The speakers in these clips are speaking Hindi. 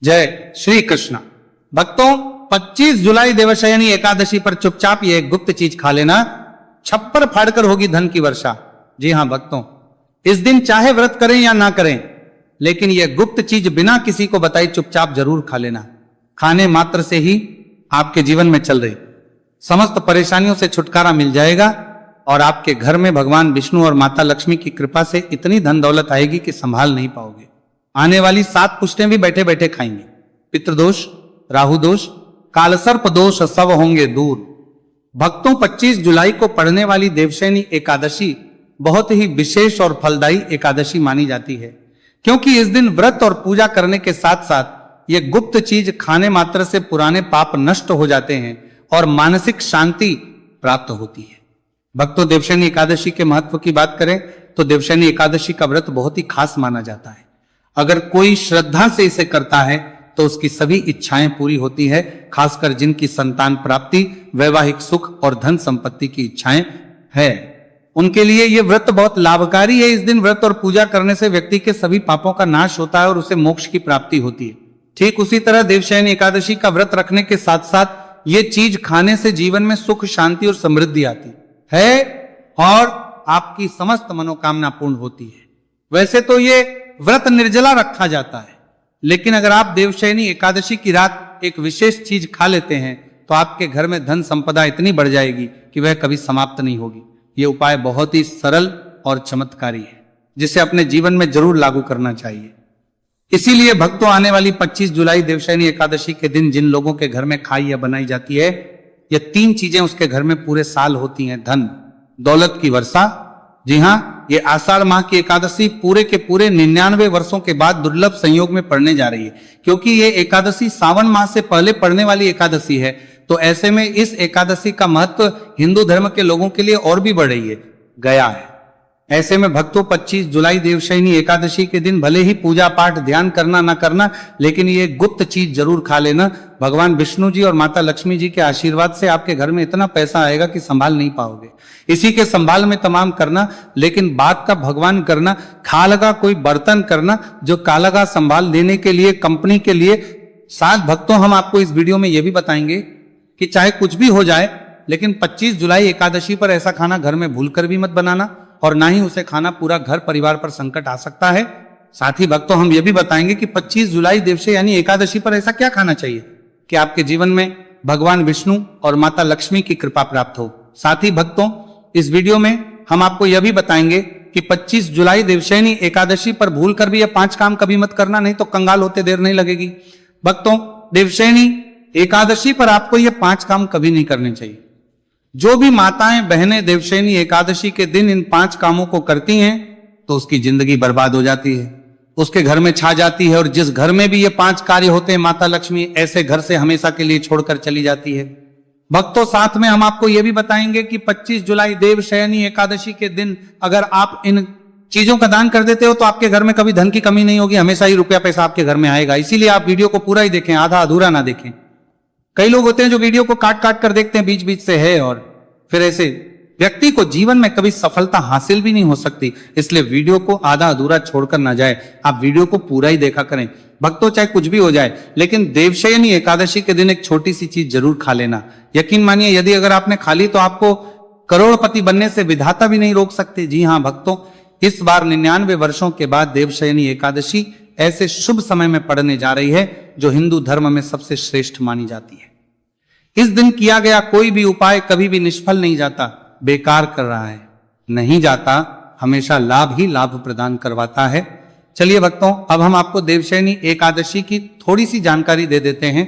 जय श्री कृष्ण। भक्तों, 25 जुलाई देवशयनी एकादशी पर चुपचाप ये एक गुप्त चीज खा लेना, छप्पर फाड़कर होगी धन की वर्षा। जी हां भक्तों, इस दिन चाहे व्रत करें या ना करें, लेकिन यह गुप्त चीज बिना किसी को बताई चुपचाप जरूर खा लेना। खाने मात्र से ही आपके जीवन में चल रही समस्त परेशानियों से छुटकारा मिल जाएगा और आपके घर में भगवान विष्णु और माता लक्ष्मी की कृपा से इतनी धन दौलत आएगी कि संभाल नहीं पाओगे। आने वाली 7 पुश्तें भी बैठे बैठे खाएंगे। पितृदोष, राहु दोष, कालसर्प दोष सब होंगे दूर। भक्तों, 25 जुलाई को पड़ने वाली देवशयनी एकादशी बहुत ही विशेष और फलदायी एकादशी मानी जाती है, क्योंकि इस दिन व्रत और पूजा करने के साथ साथ ये गुप्त चीज खाने मात्र से पुराने पाप नष्ट हो जाते हैं और मानसिक शांति प्राप्त होती है। भक्तों, देवशयनी एकादशी के महत्व की बात करें तो देवशयनी एकादशी का व्रत बहुत ही खास माना जाता है। अगर कोई श्रद्धा से इसे करता है तो उसकी सभी इच्छाएं पूरी होती है, खासकर जिनकी संतान प्राप्ति, वैवाहिक सुख और धन संपत्ति की इच्छाएं है, उनके लिए यह व्रत बहुत लाभकारी है। इस दिन व्रत और पूजा करने से व्यक्ति के सभी पापों का नाश होता है और उसे मोक्ष की प्राप्ति होती है। ठीक उसी तरह देवशयनी एकादशी का व्रत रखने के साथ साथ ये चीज खाने से जीवन में सुख, शांति और समृद्धि आती है और आपकी समस्त मनोकामना पूर्ण होती है। वैसे तो ये व्रत निर्जला रखा जाता है, लेकिन अगर आप देवशयनी एकादशी की रात एक विशेष चीज खा लेते हैं तो आपके घर में धन संपदा इतनी बढ़ जाएगी कि वह कभी समाप्त नहीं होगी। यह उपाय बहुत ही सरल और चमत्कारी है, जिसे अपने जीवन में जरूर लागू करना चाहिए। इसीलिए भक्तों, आने वाली 25 जुलाई देवशयनी एकादशी के दिन जिन लोगों के घर में खाई या बनाई जाती है, ये 3 चीजें उसके घर में पूरे साल होती हैं। धन दौलत की वर्षा। जी हां, ये आषाढ़ माह की एकादशी पूरे के पूरे 99 वर्षों के बाद दुर्लभ संयोग में पड़ने जा रही है, क्योंकि ये एकादशी सावन माह से पहले पड़ने वाली एकादशी है। तो ऐसे में इस एकादशी का महत्व हिंदू धर्म के लोगों के लिए और भी बढ़ रही है, गया है। ऐसे में भक्तों, 25 जुलाई देवशयनी एकादशी के दिन भले ही पूजा पाठ ध्यान करना ना करना, लेकिन ये गुप्त चीज जरूर खा लेना। भगवान विष्णु जी और माता लक्ष्मी जी के आशीर्वाद से आपके घर में इतना पैसा आएगा कि संभाल नहीं पाओगे। इसी के संभाल में तमाम करना, लेकिन बात का भगवान करना, खा लगा कोई बर्तन करना जो कालगा संभाल देने के लिए, कंपनी के लिए। साथ भक्तों, हम आपको इस वीडियो में यह भी बताएंगे कि चाहे कुछ भी हो जाए, लेकिन 25 जुलाई एकादशी पर ऐसा खाना घर में भूलकर भी मत बनाना और ना ही उसे खाना, पूरा घर परिवार पर संकट आ सकता है। साथ ही भक्तों, हम ये भी बताएंगे कि 25 जुलाई देवशयनी एकादशी पर ऐसा क्या खाना चाहिए कि आपके जीवन में भगवान विष्णु और माता लक्ष्मी की कृपा प्राप्त हो। साथ ही भक्तों, इस वीडियो में हम आपको यह भी बताएंगे कि 25 जुलाई देवशयनी एकादशी पर भूल कर भी ये 5 काम कभी मत करना, नहीं तो कंगाल होते देर नहीं लगेगी। भक्तों, देवशयनी एकादशी पर आपको ये 5 काम कभी नहीं करने चाहिए। जो भी माताएं बहनें देवशयनी एकादशी के दिन इन 5 कामों को करती हैं तो उसकी जिंदगी बर्बाद हो जाती है, उसके घर में छा जाती है। और जिस घर में भी ये 5 कार्य होते हैं, माता लक्ष्मी ऐसे घर से हमेशा के लिए छोड़कर चली जाती है। भक्तों, साथ में हम आपको यह भी बताएंगे कि 25 जुलाई देवशयनी एकादशी के दिन अगर आप इन चीजों का दान कर देते हो तो आपके घर में कभी धन की कमी नहीं होगी, हमेशा ही रुपया पैसा आपके घर में आएगा। इसीलिए आप वीडियो को पूरा ही देखें, आधा अधूरा ना देखें। कई लोग होते हैं जो वीडियो को काट काट कर देखते हैं, बीच बीच से है, और फिर ऐसे व्यक्ति को जीवन में कभी सफलता हासिल भी नहीं हो सकती। इसलिए वीडियो को आधा अधूरा छोड़कर ना जाए, आप वीडियो को पूरा ही देखा करें। भक्तों, चाहे कुछ भी हो जाए, लेकिन देवशयनी एकादशी के दिन एक छोटी सी चीज जरूर खा लेना। यकीन मानिए, यदि अगर आपने खा ली तो आपको करोड़पति बनने से विधाता भी नहीं रोक सकते। जी हां भक्तों, इस बार 99 वर्षों के बाद देवशयनी एकादशी ऐसे शुभ समय में पड़ने जा रही है जो हिंदू धर्म में सबसे श्रेष्ठ मानी जाती है। इस दिन किया गया कोई भी उपाय कभी भी निष्फल नहीं जाता, बेकार कर रहा है नहीं जाता, हमेशा लाभ ही लाभ प्रदान करवाता है। चलिए भक्तों, अब हम आपको देवशयनी एकादशी की थोड़ी सी जानकारी दे देते हैं।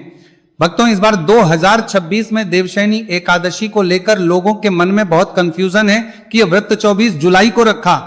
भक्तों, इस बार 2026 में देवशयनी एकादशी को लेकर लोगों के मन में बहुत कंफ्यूजन है कि यह व्रत 24 जुलाई को रखा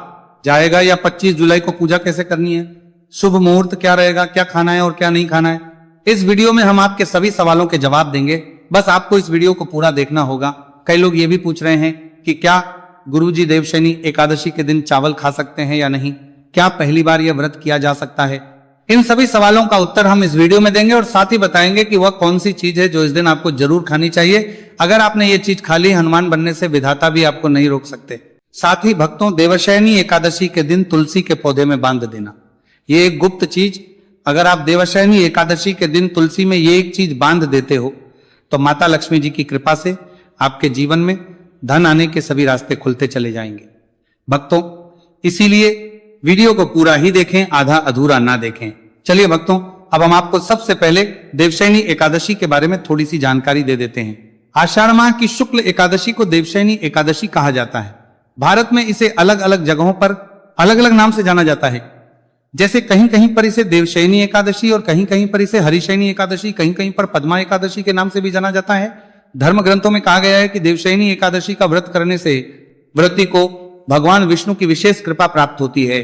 जाएगा या 25 जुलाई को पूजा कैसे करनी है, शुभ मुहूर्त क्या रहेगा, क्या खाना है और क्या नहीं खाना है। इस वीडियो में हम आपके सभी सवालों के जवाब देंगे, बस आपको इस वीडियो को पूरा देखना होगा। कई लोग ये भी पूछ रहे हैं कि क्या गुरुजी देवशयनी एकादशी के दिन चावल खा सकते हैं या नहीं, क्या पहली बार यह व्रत किया जा सकता है। इन सभी सवालों का उत्तर हम इस वीडियो में देंगे और साथ ही बताएंगे कि वह कौन सी चीज है जो इस दिन आपको जरूर खानी चाहिए। अगर आपने ये चीज खा ली, हनुमान बनने से विधाता भी आपको नहीं रोक सकते। साथ ही भक्तों, देवशयनी एकादशी के दिन तुलसी के पौधे में बांध देना, ये एक गुप्त चीज अगर आप देवशयनी एकादशी के दिन तुलसी में ये एक चीज बांध देते हो तो माता लक्ष्मी जी की कृपा से आपके जीवन में धन आने के सभी रास्ते खुलते चले जाएंगे। भक्तों, इसीलिए वीडियो को पूरा ही देखें, आधा अधूरा ना देखें। चलिए भक्तों, अब हम आपको सबसे पहले देवशयनी एकादशी के बारे में थोड़ी सी जानकारी दे देते हैं। आषाढ़ माह की शुक्ल एकादशी को देवशयनी एकादशी कहा जाता है। भारत में इसे अलग अलग जगहों पर अलग अलग नाम से जाना जाता है। जैसे कहीं कहीं पर इसे देवशयनी एकादशी और कहीं कहीं पर इसे हरिशयनी एकादशी, कहीं कहीं पर पद्मा एकादशी के नाम से भी जाना जाता है। धर्म ग्रंथों में कहा गया है कि देवशयनी एकादशी का व्रत करने से व्रती को भगवान विष्णु की विशेष कृपा प्राप्त होती है।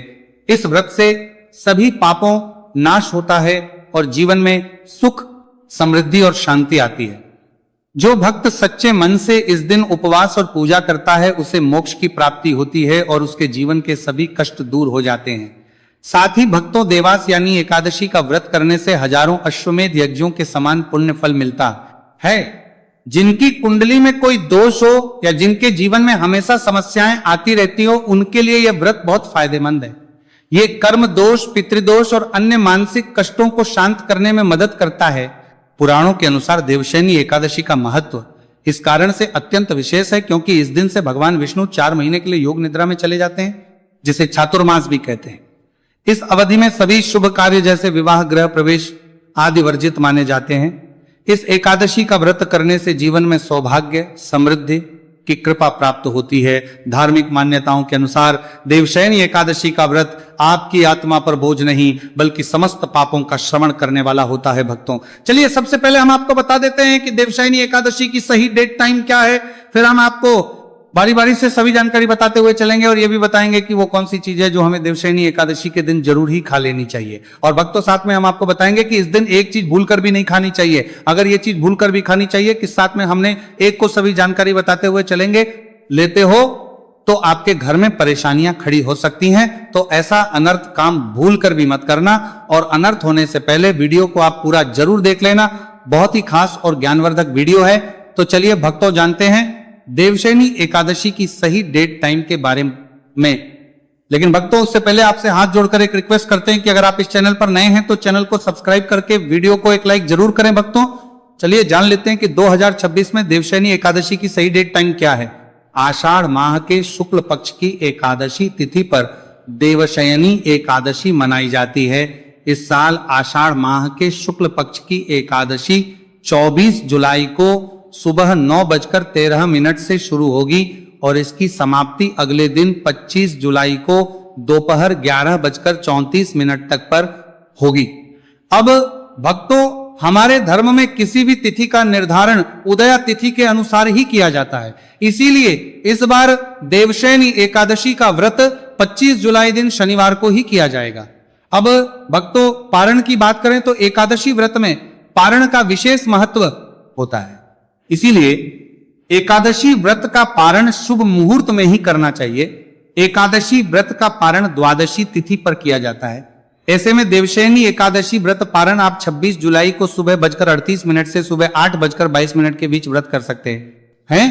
इस व्रत से सभी पापों नाश होता है और जीवन में सुख, समृद्धि और शांति आती है। जो भक्त सच्चे मन से इस दिन उपवास और पूजा करता है उसे मोक्ष की प्राप्ति होती है और उसके जीवन के सभी कष्ट दूर हो जाते हैं। साथ ही भक्तों, देवास यानी एकादशी का व्रत करने से हजारों अश्वमेध यज्ञों के समान पुण्य फल मिलता है। जिनकी कुंडली में कोई दोष हो या जिनके जीवन में हमेशा समस्याएं आती रहती हो, उनके लिए यह व्रत बहुत फायदेमंद है। ये कर्म दोष, पितृदोष और अन्य मानसिक कष्टों को शांत करने में मदद करता है। पुराणों के अनुसार देवशयनी एकादशी का महत्व इस कारण से अत्यंत विशेष है क्योंकि इस दिन से भगवान विष्णु 4 महीने के लिए योग निद्रा में चले जाते हैं, जिसे चातुर्मास भी कहते हैं। इस अवधि में सभी शुभ कार्य जैसे विवाह, गृह प्रवेश आदि वर्जित माने जाते हैं। इस एकादशी का व्रत करने से जीवन में सौभाग्य, समृद्धि की कृपा प्राप्त होती है। धार्मिक मान्यताओं के अनुसार देवशयनी एकादशी का व्रत आपकी आत्मा पर बोझ नहीं बल्कि समस्त पापों का श्रवण करने वाला होता है। भक्तों, चलिए सबसे पहले हम आपको बता देते हैं कि देवशयनी एकादशी की सही डेट टाइम क्या है। फिर हम आपको बारी बारी से सभी जानकारी बताते हुए चलेंगे और ये भी बताएंगे कि वो कौन सी चीज है जो हमें देवशयनी एकादशी के दिन जरूर ही खा लेनी चाहिए। और भक्तों, साथ में हम आपको बताएंगे कि इस दिन एक चीज भूलकर भी नहीं खानी चाहिए। अगर ये चीज भूलकर भी खानी चाहिए कि साथ में हमने एक को सभी जानकारी बताते हुए चलेंगे, लेते हो तो आपके घर में परेशानियां खड़ी हो सकती हैं। तो ऐसा अनर्थ काम भूल कर भी मत करना और अनर्थ होने से पहले वीडियो को आप पूरा जरूर देख लेना। बहुत ही खास और ज्ञानवर्धक वीडियो है। तो चलिए भक्तों, जानते हैं देवशयनी एकादशी की सही डेट टाइम के बारे में। लेकिन भक्तों, उससे पहले आपसे हाथ जोड़कर एक रिक्वेस्ट करते हैं कि अगर आप इस चैनल पर नए हैं तो चैनल को सब्सक्राइब करके वीडियो को एक लाइक जरूर करें। भक्तों, चलिए जान लेते हैं कि 2026 में देवशयनी एकादशी की सही डेट टाइम क्या है। आषाढ़ माह के शुक्ल पक्ष की एकादशी तिथि पर देवशयनी एकादशी मनाई जाती है। इस साल आषाढ़ माह के शुक्ल पक्ष की एकादशी 24 जुलाई को सुबह 9:13 से शुरू होगी और इसकी समाप्ति अगले दिन 25 जुलाई को दोपहर 11:34 तक पर होगी। अब भक्तों, हमारे धर्म में किसी भी तिथि का निर्धारण उदया तिथि के अनुसार ही किया जाता है। इसीलिए इस बार देवशयनी एकादशी का व्रत 25 जुलाई दिन शनिवार को ही किया जाएगा। अब भक्तों, पारण की बात करें तो एकादशी व्रत में पारण का विशेष महत्व होता है। इसीलिए एकादशी व्रत का पारण शुभ मुहूर्त में ही करना चाहिए। एकादशी व्रत का पारण द्वादशी तिथि पर किया जाता है। ऐसे में देवशयनी एकादशी व्रत पारण आप 26 जुलाई को सुबह 8:38 से सुबह 8:22 के बीच व्रत कर सकते हैं।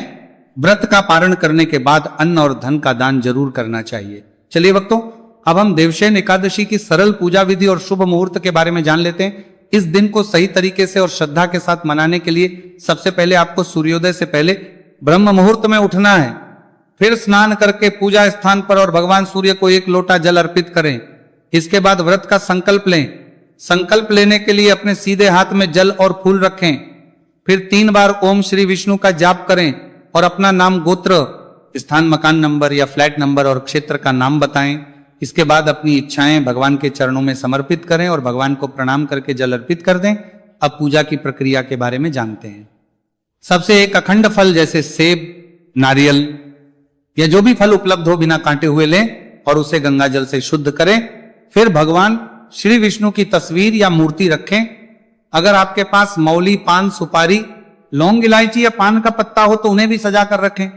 व्रत का पारण करने के बाद अन्न और धन का दान जरूर करना चाहिए। चलिए भक्तों, अब हम देवशयन एकादशी की सरल पूजा विधि और शुभ मुहूर्त के बारे में जान लेते हैं। इस दिन को सही तरीके से और श्रद्धा के साथ मनाने के लिए सबसे पहले आपको सूर्योदय से पहले ब्रह्म मुहूर्त में उठना है। फिर स्नान करके पूजा स्थान पर और भगवान सूर्य को 1 लोटा जल अर्पित करें। इसके बाद व्रत का संकल्प लें। संकल्प लेने के लिए अपने सीधे हाथ में जल और फूल रखें। फिर 3 बार ओम श्री विष्णु का जाप करें और अपना नाम, गोत्र, स्थान, मकान नंबर या फ्लैट नंबर और क्षेत्र का नाम बताएं। इसके बाद अपनी इच्छाएं भगवान के चरणों में समर्पित करें और भगवान को प्रणाम करके जल अर्पित कर दें। अब पूजा की प्रक्रिया के बारे में जानते हैं। सबसे एक अखंड फल जैसे सेब, नारियल या जो भी फल उपलब्ध हो बिना कांटे हुए लें और उसे गंगा जल से शुद्ध करें। फिर भगवान श्री विष्णु की तस्वीर या मूर्ति रखें। अगर आपके पास मौली, पान, सुपारी, लौंग, इलायची या पान का पत्ता हो तो उन्हें भी सजा कर रखें।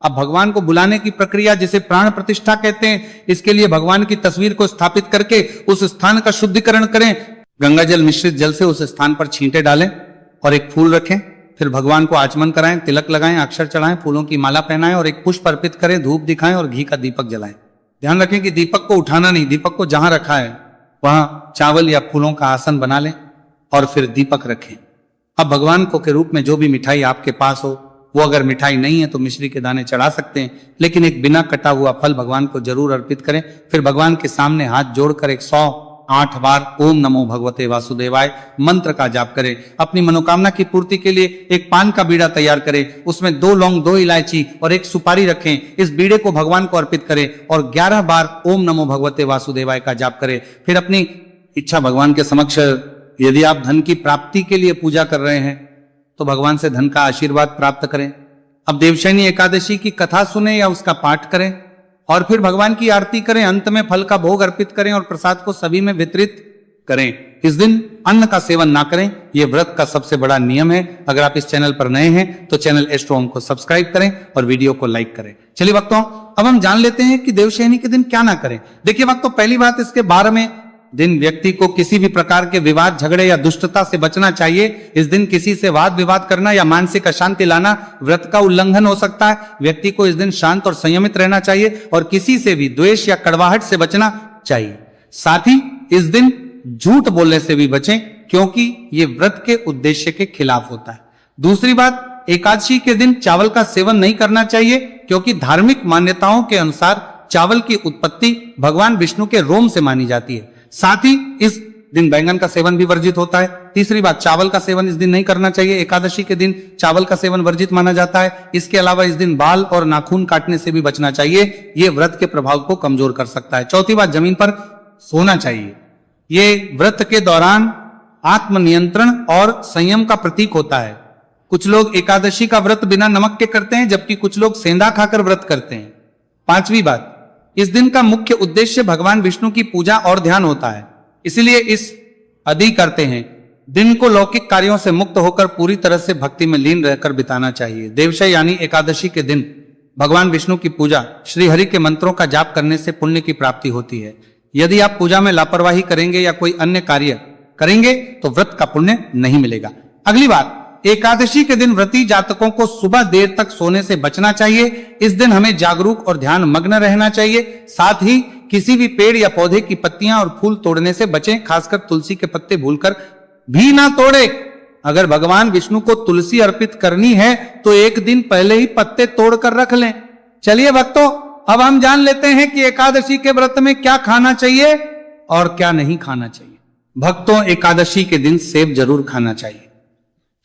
अब भगवान को बुलाने की प्रक्रिया जिसे प्राण प्रतिष्ठा कहते हैं, इसके लिए भगवान की तस्वीर को स्थापित करके उस स्थान का शुद्धिकरण करें। गंगा जल मिश्रित जल से उस स्थान पर छींटे डालें और एक फूल रखें। फिर भगवान को आचमन कराएं, तिलक लगाएं, अक्षर चढ़ाएं, फूलों की माला पहनाएं और एक पुष्प अर्पित करें, धूप दिखाएं और घी का दीपक जलाएं। ध्यान रखें कि दीपक को उठाना नहीं, दीपक को जहां रखा है वहां चावल या फूलों का आसन बना लें और फिर दीपक रखें। अब भगवान को के रूप में जो भी मिठाई आपके पास हो, वो अगर मिठाई नहीं है तो मिश्री के दाने चढ़ा सकते हैं, लेकिन एक बिना कटा हुआ फल भगवान को जरूर अर्पित करें। फिर भगवान के सामने हाथ जोड़कर 108 बार ओम नमो भगवते वासुदेवाय मंत्र का जाप करें। अपनी मनोकामना की पूर्ति के लिए एक पान का बीड़ा तैयार करें, उसमें 2 लौंग, 2 इलायची और 1 सुपारी रखें। इस बीड़े को भगवान को अर्पित करें और 11 बार ओम नमो भगवते वासुदेवाय का जाप करें। फिर अपनी इच्छा भगवान के समक्ष, यदि आप धन की प्राप्ति के लिए पूजा कर रहे हैं तो भगवान से धन का आशीर्वाद प्राप्त करें। अब देवशयनी एकादशी की कथा सुने या उसका पाठ करें और फिर भगवान की आरती करें। अंत में फल का भोग अर्पित करें और प्रसाद को सभी में वितरित करें। इस दिन अन्न का सेवन ना करें, यह व्रत का सबसे बड़ा नियम है। अगर आप इस चैनल पर नए हैं तो चैनल एस्ट्रो होम को सब्सक्राइब करें और वीडियो को लाइक करें। चलिए भक्तों, अब हम जान लेते हैं कि देवशयनी के दिन क्या ना करें। देखिए भक्तों, पहली बात, इसके 12वें दिन व्यक्ति को किसी भी प्रकार के विवाद, झगड़े या दुष्टता से बचना चाहिए। इस दिन किसी से वाद विवाद करना या मानसिक अशांति लाना व्रत का उल्लंघन हो सकता है। व्यक्ति को इस दिन शांत और संयमित रहना चाहिए और किसी से भी द्वेष या कड़वाहट से बचना चाहिए। साथ ही इस दिन झूठ बोलने से भी बचें, क्योंकि यह व्रत के उद्देश्य के खिलाफ होता है। दूसरी बात, एकादशी के दिन चावल का सेवन नहीं करना चाहिए, क्योंकि धार्मिक मान्यताओं के अनुसार चावल की उत्पत्ति भगवान विष्णु के रोम से मानी जाती है। साथ ही इस दिन बैंगन का सेवन भी वर्जित होता है। तीसरी बात, चावल का सेवन इस दिन नहीं करना चाहिए। एकादशी के दिन चावल का सेवन वर्जित माना जाता है। इसके अलावा इस दिन बाल और नाखून काटने से भी बचना चाहिए, यह व्रत के प्रभाव को कमजोर कर सकता है। चौथी बात, जमीन पर सोना चाहिए। यह व्रत के दौरान आत्मनियंत्रण और संयम का प्रतीक होता है। कुछ लोग एकादशी का व्रत बिना नमक के करते हैं, जबकि कुछ लोग सेंधा खाकर व्रत करते हैं। पांचवी बात, इस दिन का मुख्य उद्देश्य भगवान विष्णु की पूजा और ध्यान होता है, इसलिए इस आदि करते हैं। दिन को लौकिक कार्यों से मुक्त होकर पूरी तरह से भक्ति में लीन रहकर बिताना चाहिए। देवशय यानी एकादशी के दिन भगवान विष्णु की पूजा, श्री हरि के मंत्रों का जाप करने से पुण्य की प्राप्ति होती है। यदि आप पूजा में लापरवाही करेंगे या कोई अन्य कार्य करेंगे तो व्रत का पुण्य नहीं मिलेगा। अगली बात, एकादशी के दिन व्रती जातकों को सुबह देर तक सोने से बचना चाहिए। इस दिन हमें जागरूक और ध्यान मग्न रहना चाहिए। साथ ही किसी भी पेड़ या पौधे की पत्तियां और फूल तोड़ने से बचें, खासकर तुलसी के पत्ते भूलकर भी ना तोड़े। अगर भगवान विष्णु को तुलसी अर्पित करनी है तो एक दिन पहले ही पत्ते तोड़कर रख लें। चलिए भक्तों, अब हम जान लेते हैं कि एकादशी के व्रत में क्या खाना चाहिए और क्या नहीं खाना चाहिए। भक्तों, एकादशी के दिन सेब जरूर खाना चाहिए।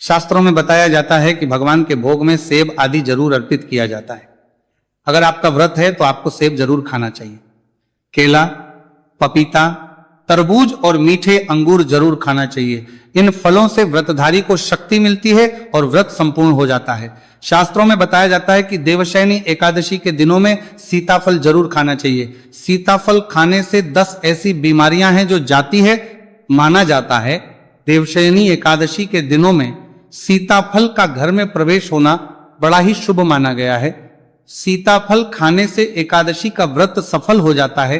शास्त्रों में बताया जाता है कि भगवान के भोग में सेब आदि जरूर अर्पित किया जाता है। अगर आपका व्रत है तो आपको सेब जरूर खाना चाहिए। केला, पपीता, तरबूज और मीठे अंगूर जरूर खाना चाहिए। इन फलों से व्रतधारी को शक्ति मिलती है और व्रत संपूर्ण हो जाता है। शास्त्रों में बताया जाता है कि देवशयनी एकादशी के दिनों में सीताफल जरूर खाना चाहिए। सीताफल खाने से 10 ऐसी बीमारियां हैं जो जाती है। माना जाता है देवशयनी एकादशी के दिनों में सीताफल का घर में प्रवेश होना बड़ा ही शुभ माना गया है। सीताफल खाने से एकादशी का व्रत सफल हो जाता है,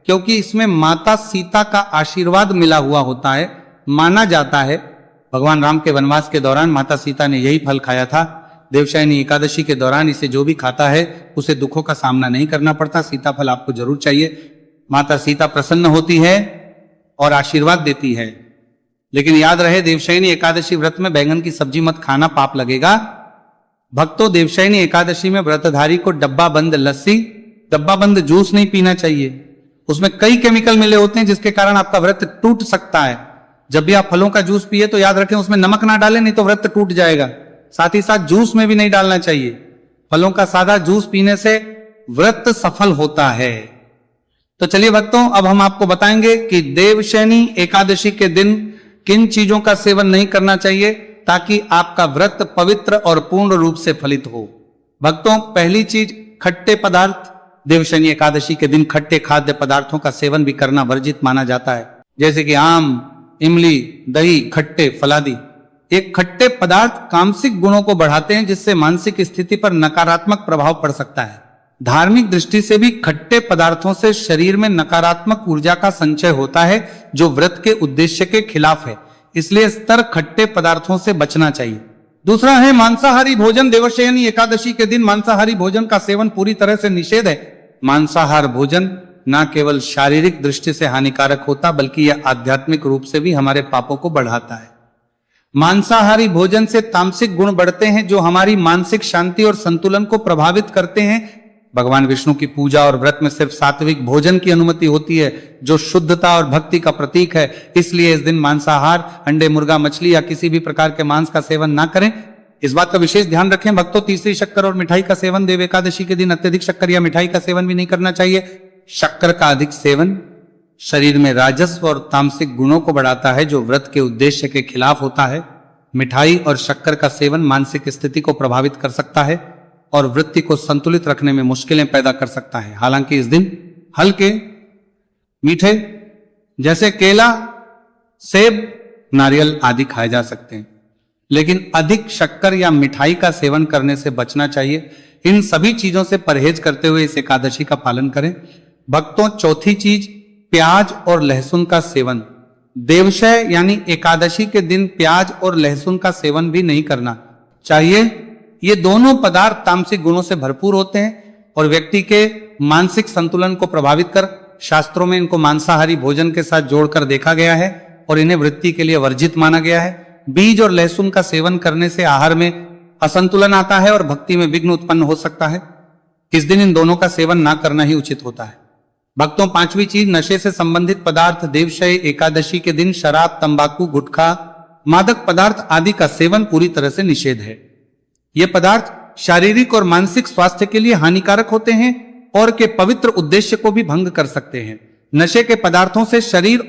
क्योंकि इसमें माता सीता का आशीर्वाद मिला हुआ होता है। माना जाता है भगवान राम के वनवास के दौरान माता सीता ने यही फल खाया था। देवशयनी एकादशी के दौरान इसे जो भी खाता है उसे दुखों का सामना नहीं करना पड़ता। सीताफल आपको जरूर चाहिए। माता सीता प्रसन्न होती है और आशीर्वाद देती है। लेकिन याद रहे, देवशयनी एकादशी व्रत में बैंगन की सब्जी मत खाना, पाप लगेगा। भक्तों, देवशयनी एकादशी में व्रतधारी को डब्बा बंद लस्सी, डब्बा बंद जूस नहीं पीना चाहिए। उसमें कई केमिकल मिले होते हैं जिसके कारण आपका व्रत टूट सकता है। जब भी आप फलों का जूस पिए तो याद रखें उसमें नमक ना डालें, नहीं तो व्रत टूट जाएगा। साथ ही साथ जूस में भी नहीं डालना चाहिए। फलों का सादा जूस पीने से व्रत सफल होता है। तो चलिए भक्तों, अब हम आपको बताएंगे कि देवशयनी एकादशी के दिन किन चीजों का सेवन नहीं करना चाहिए ताकि आपका व्रत पवित्र और पूर्ण रूप से फलित हो। भक्तों, पहली चीज, खट्टे पदार्थ। देवशयनी एकादशी के दिन खट्टे खाद्य पदार्थों का सेवन भी करना वर्जित माना जाता है, जैसे कि आम, इमली, दही, खट्टे फलादि। एक खट्टे पदार्थ कामसिक गुणों को बढ़ाते हैं, जिससे मानसिक स्थिति पर नकारात्मक प्रभाव पड़ सकता है। धार्मिक दृष्टि से भी खट्टे पदार्थों से शरीर में नकारात्मक ऊर्जा का संचय होता है, जो व्रत के उद्देश्य के खिलाफ है। इसलिए स्तर खट्टे पदार्थों से बचना चाहिए। दूसरा है मांसाहारी भोजन। देवशयनी एकादशी के दिन मांसाहारी भोजन का सेवन पूरी तरह से निषेध है। मांसाहार भोजन न केवल शारीरिक दृष्टि से हानिकारक होता बल्कि यह आध्यात्मिक रूप से भी हमारे पापों को बढ़ाता है। मांसाहारी भोजन से तामसिक गुण बढ़ते हैं जो हमारी मानसिक शांति और संतुलन को प्रभावित करते हैं। भगवान विष्णु की पूजा और व्रत में सिर्फ सात्विक भोजन की अनुमति होती है जो शुद्धता और भक्ति का प्रतीक है। इसलिए इस दिन मांसाहार, अंडे, मुर्गा, मछली या किसी भी प्रकार के मांस का सेवन ना करें। इस बात का विशेष ध्यान रखें भक्तों, तीसरी शक्कर और मिठाई का सेवन देव एकादशी के दिन अत्यधिक शक्कर या मिठाई का सेवन भी नहीं करना चाहिए। शक्कर का अधिक सेवन शरीर में राजस्व और तामसिक गुणों को बढ़ाता है जो व्रत के उद्देश्य के खिलाफ होता है। मिठाई और शक्कर का सेवन मानसिक स्थिति को प्रभावित कर सकता है और वृत्ति को संतुलित रखने में मुश्किलें पैदा कर सकता है। हालांकि इस दिन हल्के मीठे जैसे केला, सेब, नारियल आदि खाए जा सकते हैं, लेकिन अधिक शक्कर या मिठाई का सेवन करने से बचना चाहिए। इन सभी चीजों से परहेज करते हुए इस एकादशी का पालन करें। भक्तों, चौथी चीज प्याज और लहसुन का सेवन। देवशय यानी एकादशी के दिन प्याज और लहसुन का सेवन भी नहीं करना चाहिए। ये दोनों पदार्थ तामसिक गुणों से भरपूर होते हैं और व्यक्ति के मानसिक संतुलन को प्रभावित कर शास्त्रों में इनको मांसाहारी भोजन के साथ जोड़कर देखा गया है और इन्हें वृत्ति के लिए वर्जित माना गया है। बीज और लहसुन का सेवन करने से आहार में असंतुलन आता है और भक्ति में विघ्न उत्पन्न हो सकता है। इस दिन इन दोनों का सेवन ना करना ही उचित होता है। भक्तों, पांचवी चीज नशे से संबंधित पदार्थ। देवशय एकादशी के दिन शराब, तंबाकू, गुटखा, मादक पदार्थ आदि का सेवन पूरी तरह से निषेध है। ये पदार्थ शारीरिक और मानसिक स्वास्थ्य के लिए हानिकारक होते हैं और के पवित्र उद्देश्य को भी भंग कर सकते हैं। नशे के पदार्थों से शरीर